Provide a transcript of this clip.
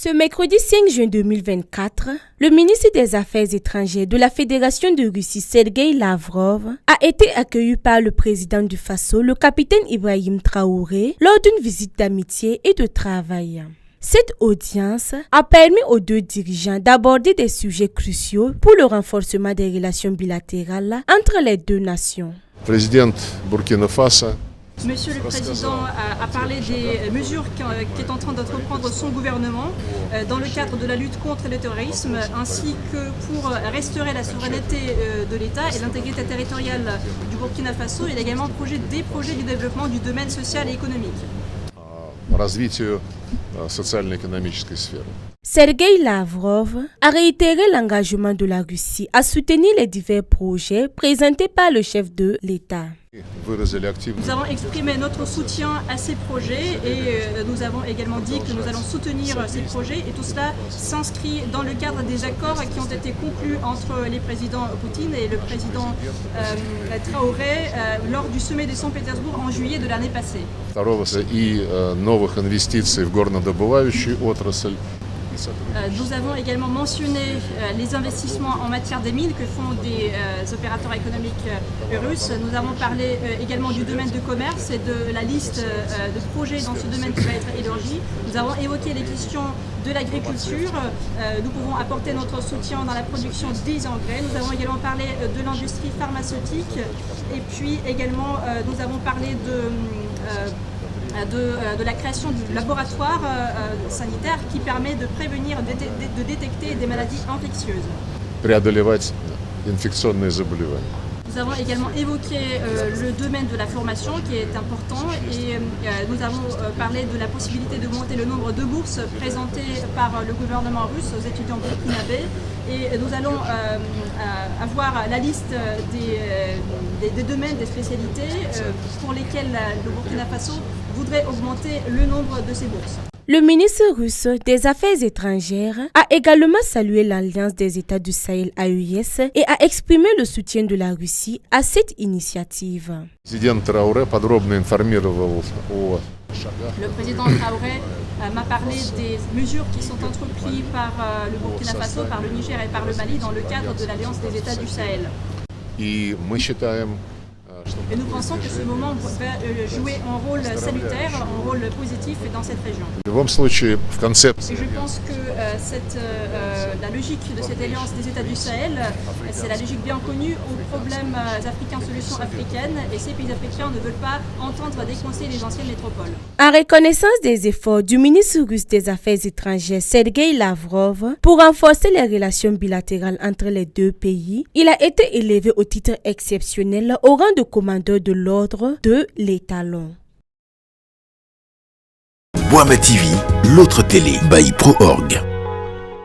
Ce mercredi 5 juin 2024, le ministre des Affaires étrangères de la Fédération de Russie, Sergueï Lavrov, a été accueilli par le président du Faso, le capitaine Ibrahim Traoré, lors d'une visite d'amitié et de travail. Cette audience a permis aux deux dirigeants d'aborder des sujets cruciaux pour le renforcement des relations bilatérales entre les deux nations. Président Burkina Faso. Monsieur le Président a parlé des mesures qu'est en train d'entreprendre son gouvernement dans le cadre de la lutte contre le terrorisme ainsi que pour restaurer la souveraineté de l'État et l'intégrité territoriale du Burkina Faso et également des projets du développement du domaine social et économique. Sergueï Lavrov a réitéré l'engagement de la Russie à soutenir les divers projets présentés par le chef de l'État. Nous avons exprimé notre soutien à ces projets et nous avons également dit que nous allons soutenir ces projets et tout cela s'inscrit dans le cadre des accords qui ont été conclus entre les présidents Poutine et le président Traoré lors du sommet de Saint-Pétersbourg en juillet de l'année passée. Nous avons également mentionné les investissements en matière des mines que font des opérateurs économiques russes. Nous avons parlé également du domaine du commerce et de la liste de projets dans ce domaine qui va être élargie. Nous avons évoqué les questions de l'agriculture. Nous pouvons apporter notre soutien dans la production des engrais. Nous avons également parlé de l'industrie pharmaceutique et puis également nous avons parlé de la création du laboratoire sanitaire qui permet de prévenir, de détecter des maladies infectieuses. Nous avons également évoqué le domaine de la formation qui est important et nous avons parlé de la possibilité de monter le nombre de bourses présentées par le gouvernement russe aux étudiants burkinabés et nous allons avoir la liste des domaines, des spécialités pour lesquelles le Burkina Faso voudrait augmenter le nombre de ces bourses. Le ministre russe des Affaires étrangères a également salué l'Alliance des États du Sahel AES et a exprimé le soutien de la Russie à cette initiative. Le président Traoré m'a parlé des mesures qui sont entreprises par le Burkina Faso, par le Niger et par le Mali dans le cadre de l'Alliance des États du Sahel. Et nous pensons que ce moment va jouer un rôle salutaire, un rôle positif dans cette région. Et je pense que la logique de cette alliance des États du Sahel, c'est la logique bien connue aux problèmes africains, solutions africaines, et ces pays africains ne veulent pas entendre déconseiller les anciennes métropoles. En reconnaissance des efforts du ministre russe des Affaires étrangères Sergueï Lavrov pour renforcer les relations bilatérales entre les deux pays, il a été élevé au titre exceptionnel au rang de commandeur de l'ordre de l'étalon. Boama TV, l'autre télé by Pro Org.